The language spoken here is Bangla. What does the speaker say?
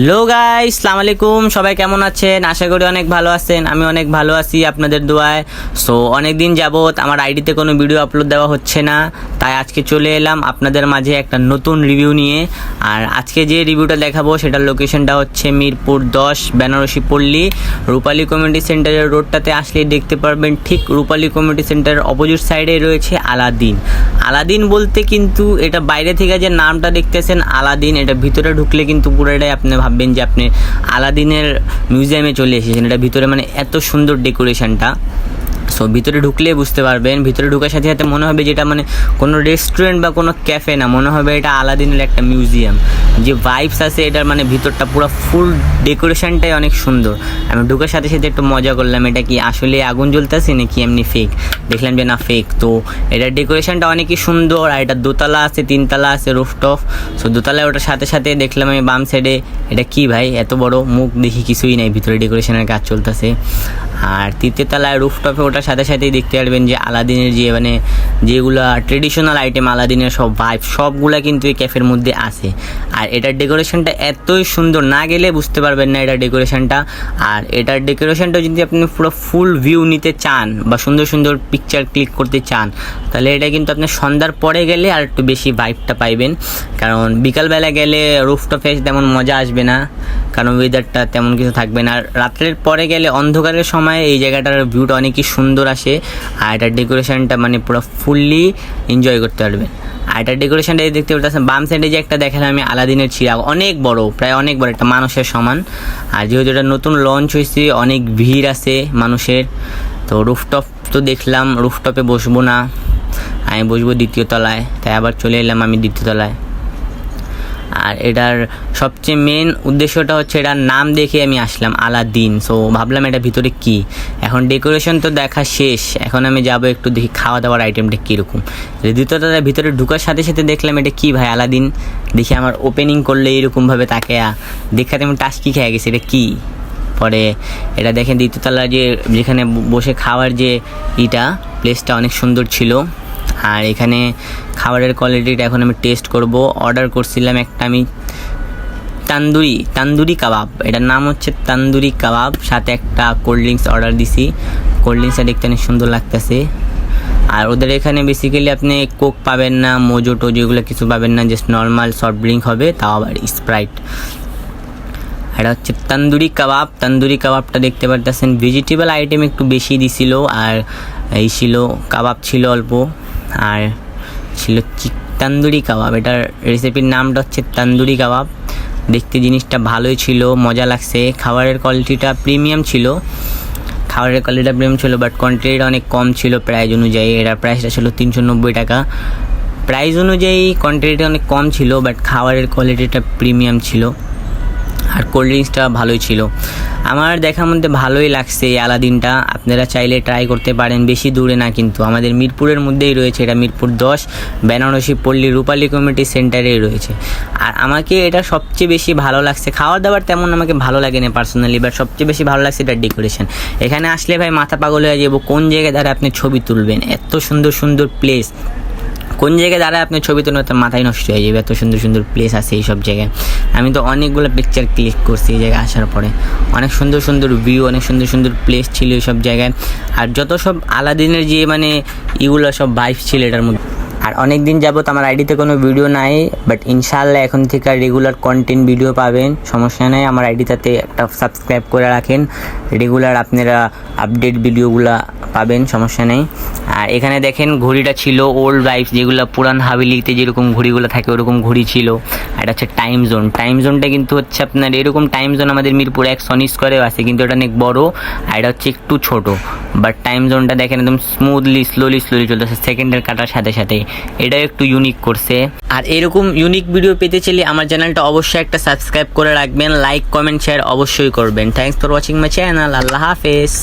হ্যালো গাইস, আসসালামু আলাইকুম। সবাই কেমন আছেন? আশা করি অনেক ভালো আছেন। আমি অনেক ভালো আছি আপনাদের দোয়ায়। সো অনেক দিন যাবত আমার আইডিতে কোনো ভিডিও আপলোড দেওয়া হচ্ছে না, তাই আজকে চলে এলাম আপনাদের মাঝে একটা নতুন রিভিউ নিয়ে। আর আজকে যে রিভিউটা দেখাবো সেটার লোকেশনটা হচ্ছে মিরপুর 10 বেনারসি পল্লী রূপালী কমিউনিটি সেন্টারের রোডটাতে আসলেই দেখতে পারবেন। ঠিক রূপালী কমিউনিটি সেন্টারের অপোজিট সাইডে রয়েছে আলাদিন। আলাদিন বলতে কিন্তু এটা বাইরে থেকে যে নামটা দেখতেছেন আলাদিন, এটা ভিতরে ঢুকলে কিন্তু পুরোটাই আপনি ভাববেন যে আপনি আলাদিনের মিউজিয়ামে চলে এসেছেন। এটা ভিতরে মানে এত সুন্দর ডেকোরেশনটা। সো ভিতরে ঢুকলে বুঝতে পারবেন, ভিতরে ঢোকার সাথে সাথে মনে হবে যেটা মানে কোনো রেস্টুরেন্ট বা কোনো ক্যাফে না, মনে হবে এটা আলাদিনের একটা মিউজিয়াম। যে ভাইবস আছে এটার মানে ভিতরটা পুরো ফুল ডেকোরেশনটাই অনেক সুন্দর। আমি ঢোকার সাথে সাথে একটু মজা করলাম, এটা কি আসলে আগুন জ্বলতেছে নাকি এমনি ফেক। দেখলাম যে না ফেক। তো এটার ডেকোরেশনটা অনেকই সুন্দর। আর এটা দোতলা আছে, তিনতলা আছে, রুফটপ। সো দোতলায় ওটার সাথে সাথে দেখলাম আমি বাম সাইডে, এটা কি ভাই এত বড় মুখ, দেখি কিছুই নাই, ভিতরে ডেকোরেশনের কাজ চলতেছে। আর তৃতীয় তলায় রুফটপে ওটার সাথে সাথেই দেখতে পারবেন যে আলাদিনের যে মানে যেগুলো ট্রেডিশনাল আইটেম আলাদিনের সব ভাইব সবগুলা কিন্তু এই ক্যাফের মধ্যে আছে। আর এটার ডেকোরেশনটা এতই সুন্দর, না গেলে বুঝতে পারবেন না এটার ডেকোরেশনটা। আর এটার ডেকোরেশনটা যদি আপনি পুরো ফুল ভিউ নিতে চান বা সুন্দর সুন্দর পিকচার ক্লিক করতে চান, তাহলে এটা কিন্তু আপনি সন্ধ্যার পরে গেলে আর একটু বেশি ভাইবটা পাইবেন। কারণ বিকালবেলা গেলে রুফটপে তেমন মজা আসবে না, কারণ ওয়েদারটা তেমন কিছু থাকবে না। আর রাত্রের পরে গেলে অন্ধকারের সময় এই জায়গাটার ভিউটা অনেকই সুন্দর আসে। আর এটার ডেকোরেশনটা মানে পুরো ফুললি এনজয় করতে পারবেন। আর এটার ডেকোরেশনটা দেখতে পাচ্ছেন বাম সাইডে যে একটা দেখালাম আমি আলাদিনের চিরাগ, অনেক বড়, প্রায় অনেক বড়, একটা মানুষের সমান। আর যেহেতু এটা নতুন লঞ্চ হয়েছে অনেক ভিড় আছে মানুষের। তো রুফটপ তো দেখলাম, রুফটপে বসবো না, আমি বসবো দ্বিতীয় তলায়, তাই আবার চলে এলাম আমি দ্বিতীয় তলায়। আর এটার সবচেয়ে মেন উদ্দেশ্যটা হচ্ছে এটার নাম দেখে আমি আসলাম আলাদিন। সো ভাবলাম এটা ভিতরে কি। এখন ডেকোরেশন তো দেখা শেষ, এখন আমি যাব একটু দেখি খাওয়া দাওয়ার আইটেমটা কীরকম। দ্বিতীয়টার ভিতরে ঢুকার সাথে সাথে দেখলাম এটা কি ভাই আলাদিন, দেখি আমার ওপেনিং করলে এরকমভাবে তাকে দেখাতে আমি টাস্কি খেয়ে গেছি, এটা কী। পরে এটা দেখেন দ্বিতীয়তলা যেখানে বসে খাওয়ার যে প্লেসটা অনেক সুন্দর ছিল। আর এখানে খাবারের কোয়ালিটিটা এখন আমি টেস্ট করব। অর্ডার করছিলাম একটা আমি তান্দুরি কাবাব, এটার নাম হচ্ছে তান্দুরি কাবাব, সাথে একটা কোল্ড ড্রিঙ্কস অর্ডার দিছি। কোল্ড ড্রিঙ্কসটা দেখতে অনেক সুন্দর লাগতেছে। আর ওদের এখানে বেসিক্যালি আপনি কোক পাবেন না, মোজো টোজো এগুলো কিছু পাবেন না, জাস্ট নর্মাল সফট ড্রিঙ্ক হবে, তাও আবার স্প্রাইট। এটা হচ্ছে তান্দুরি কাবাব। তান্দুরি কাবাবটা দেখতে পারতেছেন ভেজিটেবল আইটেম একটু বেশি দিছিল, আর এই ছিল কাবাব ছিল অল্প, আর ছিল তান্দুরি কাবাব। এটার রেসিপির নামটা হচ্ছে তান্দুরি কাবাব। দেখতে জিনিসটা ভালোই ছিল, মজা লাগছে। খাবারের কোয়ালিটিটা প্রিমিয়াম ছিল, বাট কোয়ান্টিটিটা অনেক কম ছিল প্রাইস অনুযায়ী। এটার প্রাইসটা ছিল 390 টাকা। প্রাইস অনুযায়ী কোয়ান্টিটিটা অনেক কম ছিল, বাট খাবারের কোয়ালিটিটা প্রিমিয়াম ছিল। আর কোল্ড ড্রিঙ্কসটা ভালোই ছিল। আমার দেখার মধ্যে ভালোই লাগছে এই আলাদিনটা। আপনারা চাইলে ট্রাই করতে পারেন, বেশি দূরে না কিন্তু, আমাদের মিরপুরের মধ্যেই রয়েছে। এটা মিরপুর 10 বেনারসি পল্লী রূপালী কমিউনিটি সেন্টারেই রয়েছে। আর আমাকে এটা সবচেয়ে বেশি ভালো লাগছে, খাওয়ার দাবার তেমন আমাকে ভালো লাগে না পার্সোনালি, বাট সবচেয়ে বেশি ভালো লাগছে এটার ডেকোরেশন। এখানে আসলে ভাই মাথা পাগল হয়ে যাবো, কোন জায়গায় দাঁড়ায় আপনি ছবি তুলবেন, এত সুন্দর সুন্দর প্লেস। কোন জায়গায় দাঁড়ায় আপনি ছবি তুলবেন তার মাথায় নষ্ট হয়ে যাবে, এত সুন্দর সুন্দর প্লেস আছে এই সব জায়গায়। আমি তো অনেকগুলো পিকচার ক্লিক করছি এই জায়গায় আসার পরে, অনেক সুন্দর সুন্দর ভিউ, অনেক সুন্দর সুন্দর প্লেস ছিল এই সব জায়গায়। আর যত সব আলাদিনের যে মানে এগুলো সব ভাইব ছিল এটার মধ্যে। আর অনেক দিন যাবত আমার আইডিতে কোনো ভিডিও নাই, বাট ইনশাআল্লাহ এখন থেকে রেগুলার কন্টেন্ট ভিডিও পাবেন, সমস্যা নেই। আমার আইডিটাতে একটা সাবস্ক্রাইব করে রাখেন, রেগুলার আপনারা আপডেট ভিডিওগুলো পাবেন, সমস্যা নেই। আর এখানে দেখেন ঘড়িটা ছিল ওল্ড ভাইবস, যেগুলো পুরান হাভেলিতে যেরকম ঘড়িগুলো থাকে ওরকম ঘড়ি ছিল। আর এটা হচ্ছে টাইম জোনটা কিন্তু হচ্ছে আপনার এরকম টাইম জোন আমাদের মিরপুর 1 সনি স্কোয়ারেও আছে, কিন্তু এটা অনেক বড়, আর এটা হচ্ছে একটু ছোট। বাট টাইম জোনটা দেখেন একদম স্মুথলি স্লোলি চলতেছে সেকেন্ডের কাটার সাথে সাথে, এটাও একটু ইউনিক করছে। আর এরকম ইউনিক ভিডিও পেতে চাইলে আমার চ্যানেলটা অবশ্যই একটা সাবস্ক্রাইব করে রাখবেন, লাইক কমেন্ট শেয়ার অবশ্যই করবেন। Thanks for watching my channel. আল্লাহ হাফেজ।